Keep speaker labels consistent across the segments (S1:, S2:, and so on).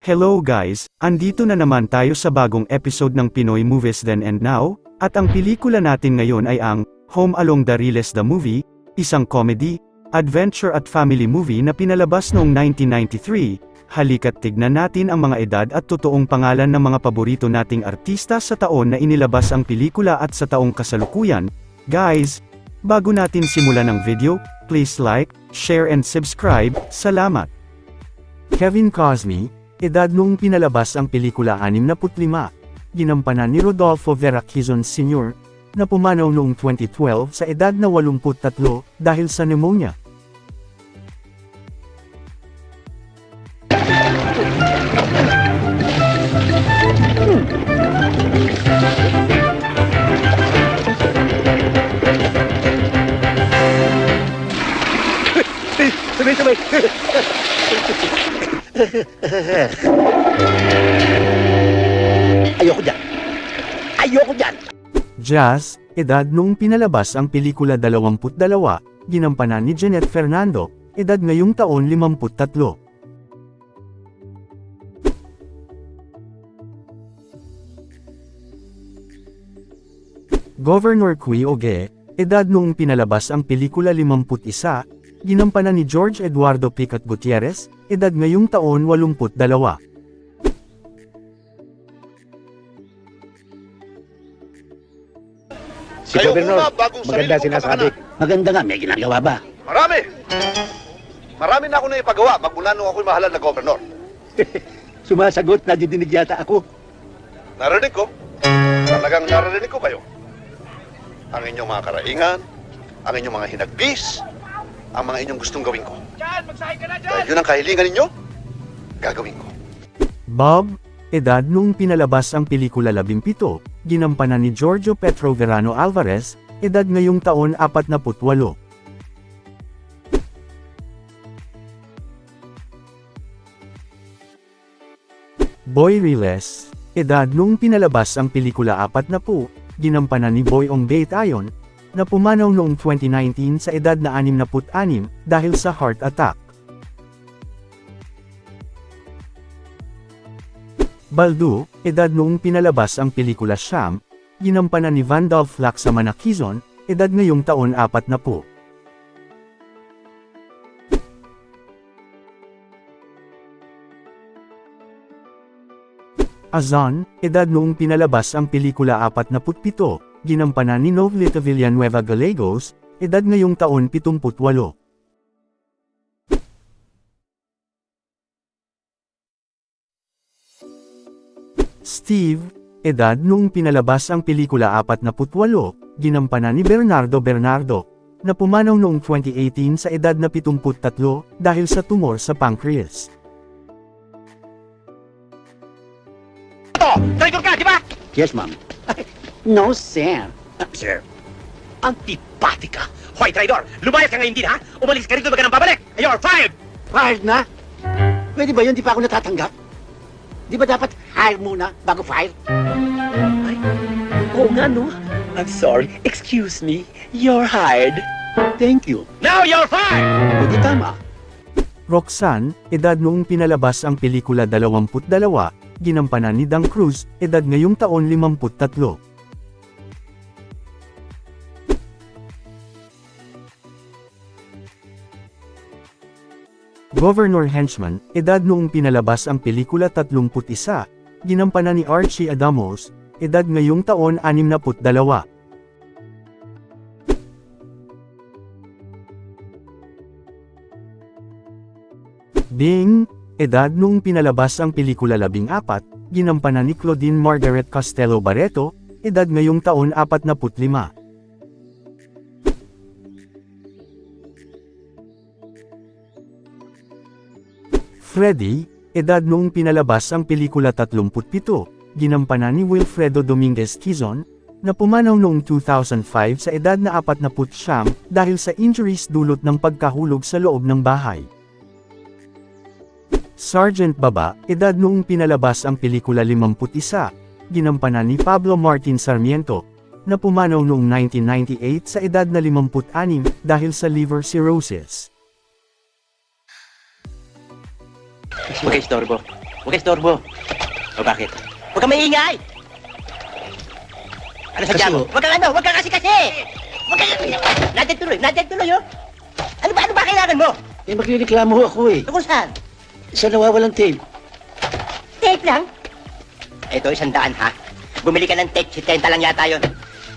S1: Hello guys, andito na naman tayo sa bagong episode ng Pinoy Movies Then and Now, at ang pelikula natin ngayon ay ang Home Along the Riles the Movie, isang comedy, adventure at family movie na pinalabas noong 1993. Halika't tignan natin ang mga edad at totoong pangalan ng mga paborito nating artista sa taon na inilabas ang pelikula at sa taong kasalukuyan. Guys, bago natin simulan ang video, please like, share and subscribe. Salamat! Kevin Cosme, edad noong pinalabas ang pelikula 65, ginampanan ni Rodolfo Vera Quezon Sr., na pumanaw noong 2012 sa edad na 83 dahil sa pneumonia.
S2: Sabay! Ayoko dyan!
S1: Jazz, edad noong pinalabas ang pelikula 22, ginampanan ni Jeanette Fernando, edad ngayong taon 53. Governor Cui Oge, edad noong pinalabas ang pelikula 51, ginampanan ni George Eduardo Picat Gutierrez, edad ngayong taon 82.
S2: Si Governor, maganda sinasabi. Maganda nga, may ginagawa ba?
S3: Marami na ako na ipagawa magmula nung ako'y mahalal na Governor.
S2: Sumasagot, nadidinig yata ako.
S3: Narinig ko. Talagang narinig ko kayo. Ang inyong mga karaingan, ang inyong mga hinagbis, ang mga inyong gustong gawin ko. Dahil yun ang kahilingan ninyo, gagawin ko. Bob, edad nung pinalabas ang pelikula 17, ginampanan ni Giorgio Petro Verano Alvarez, edad ngayong taon 48. Boy Riles, edad nung pinalabas ang pelikula 40, ginampanan ni Boy Ong Beit-ayon, na pumanaw noong 2019 sa edad na 66 dahil sa heart attack. Baldu, edad noong pinalabas ang pelikula Siyam, ginampanan ni Vandolph Lacsamana Quezon, edad ngayong taon 40. Azan, edad noong pinalabas ang pelikula 47, ginampanan ni Novelita Villanueva Gallegos, edad ngayong taon 78. Steve, edad noong pinalabas ang pelikula 48, ginampanan ni Bernardo, na pumanaw noong 2018 sa edad na 73 dahil sa tumor sa pancreas.
S4: Traitor ka, di ba?
S2: Yes, ma'am. No, sir. Sir.
S4: Antipatika! Hoy, traidor! Lumayas ka ngayon din, ha? Umalis ka rito, wag ka nang babalik! You're fired!
S2: Fired na? Pwede ba yun? Di pa ako natatanggap? Di ba dapat hire muna bago fire?
S4: Ay, oo nga, no? I'm sorry. Excuse me. You're hired.
S2: Thank you.
S4: Now you're fired!
S2: Pwede tama.
S1: Roxanne, edad noong pinalabas ang pelikula 22, ginampanan ni Dang Cruz, edad ngayong taon 53. Governor Henchman, edad noong pinalabas ang pelikula 31, ginampanan ni Archie Adamos, edad ngayong taon 62. Bing, edad noong pinalabas ang pelikula 14, ginampanan ni Claudine Margaret Costello Barreto, edad ngayong taon 45. Freddy, edad noong pinalabas ang pelikula 37, ginampanan ni Wilfredo Dominguez Quezon, na pumanaw noong 2005 sa edad na 49 dahil sa injuries dulot ng pagkahulog sa loob ng bahay. Sergeant Baba, edad noong pinalabas ang pelikula 51, ginampanan ni Pablo Martin Sarmiento, na pumanaw noong 1998 sa edad na 56 dahil sa liver cirrhosis.
S4: Huwag kayo istorbo.
S2: Huwag ka istorbo. O bakit? Huwag ka maingay! Ano sa mo? Huwag ka ano? Huwag ka kasi! Huwag ka kasi! Nandiyan tuloy, oh! Ano ba kailangan mo? Eh, magreklamo ako eh. Tungkol saan? Sa nawawalang tape. Tape lang? Ito, 100 ha? Bumili ka ng tape, 70 lang yata yun.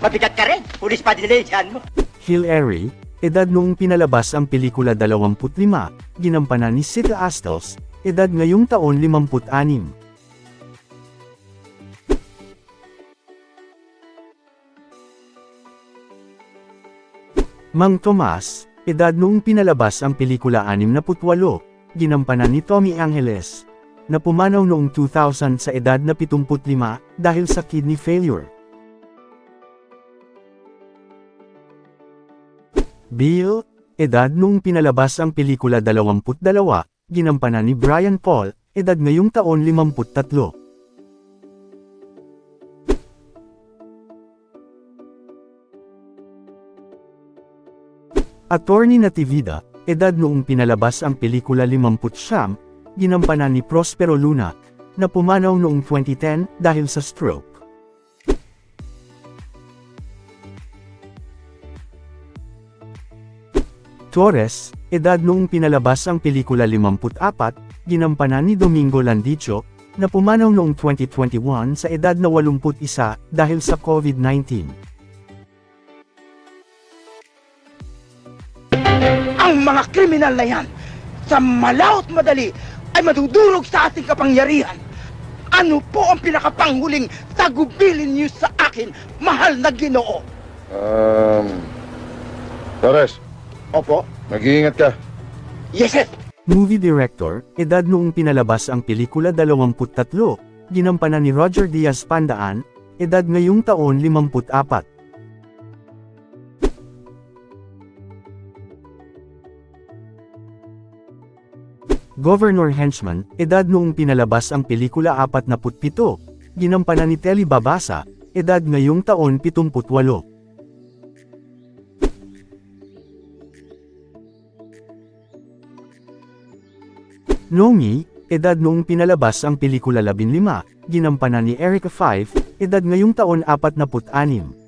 S2: Mabigat ka rin. Pulis pa din nila dyan mo.
S1: Hillary, edad noong pinalabas ang pelikula 25, ginampanan ni Sita Astles, edad ngayong taon 56. Mang Tomas, edad noong pinalabas ang pelikula 68, ginampanan ni Tommy Angeles, na pumanaw noong 2000 sa edad na 75 dahil sa kidney failure. Bill, edad noong pinalabas ang pelikula 22, ginampanan ni Brian Paul, edad ngayong taon 53. Attorney Natividad, edad noong pinalabas ang pelikula 50, ginampanan ni Prospero Luna, na pumanaw noong 2010 dahil sa stroke. Torres, edad noong pinalabas ang pelikula 54, ginampanan ni Domingo Landicho, na pumanaw noong 2021 sa edad na 81 dahil sa COVID-19.
S5: Ang mga kriminal na yan, sa malaot madali, ay madudurog sa ating kapangyarihan. Ano po ang pinakapanghuling tagubilin niyo sa akin, mahal na Ginoo?
S3: Torres,
S5: Opo?
S3: mag-iingat ka.
S5: Yes, sir.
S1: Movie director, edad noong pinalabas ang pelikula 23, ginampanan ni Roger Diaz Pandaan, edad ngayong taon 54. Governor Henchman, edad noong pinalabas ang pelikula 47, ginampanan ni Telly Babasa, edad ngayong taon 78. Nomi, edad noong pinalabas ang pelikula 15, ginampanan ni Erica Five, edad ngayong taon 46.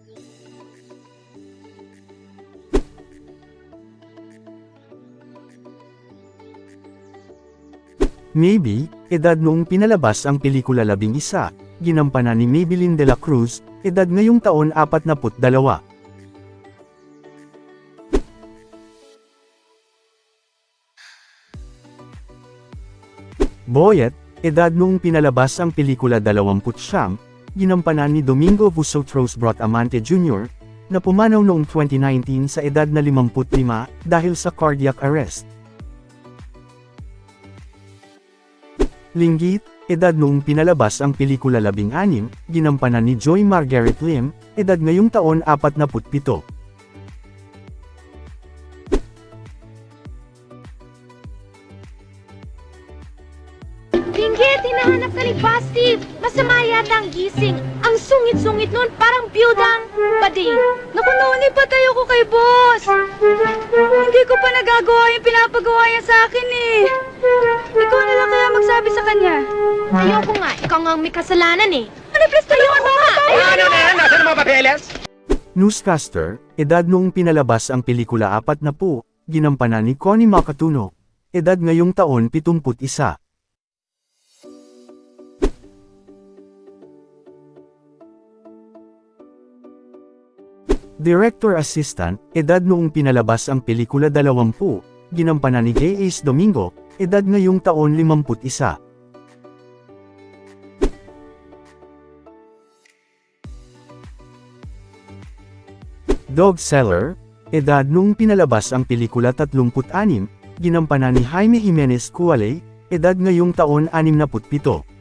S1: Maybe, edad noong pinalabas ang pelikula 11, ginampanan ni Maybelline de la Cruz, edad ngayong taon 42. Boyet, edad noong pinalabas ang pelikula 20, ginampanan ni Domingo Vusotros Bramante Jr., na pumanaw noong 2019 sa edad na 55 dahil sa cardiac arrest. Linggit, edad noong pinalabas ang pelikula 16, ginampanan ni Joy Margaret Lim, edad ngayong taon 47.
S6: Linggit, hinahanap ka ni Basti. Masama yata ang gising. Ang sungit-sungit nun, parang biyudang bading. Naku, naunipatay ako kay boss. Hindi ko pa nagagawa yung pinapagawa niya sa akin eh. Ikaw na lang kaya magsabi sa kanya. Ayoko nga, ikaw nga ang may kasalanan eh. Ano, please, tulungan mo nga!
S5: Ano na yan? Nasaan ang mga papeles?
S1: Newscaster, edad noong pinalabas ang pelikula 40, ginampanan ni Connie Macatuno, edad ngayong taon 71. Director Assistant, edad noong pinalabas ang pelikula 20, ginampanan ni J. Ace Domingo, edad ngayong taon 51. Dog Seller, edad noong pinalabas ang pelikula 36, ginampanan ni Jaime Jimenez Cuale, edad ngayong taon 67.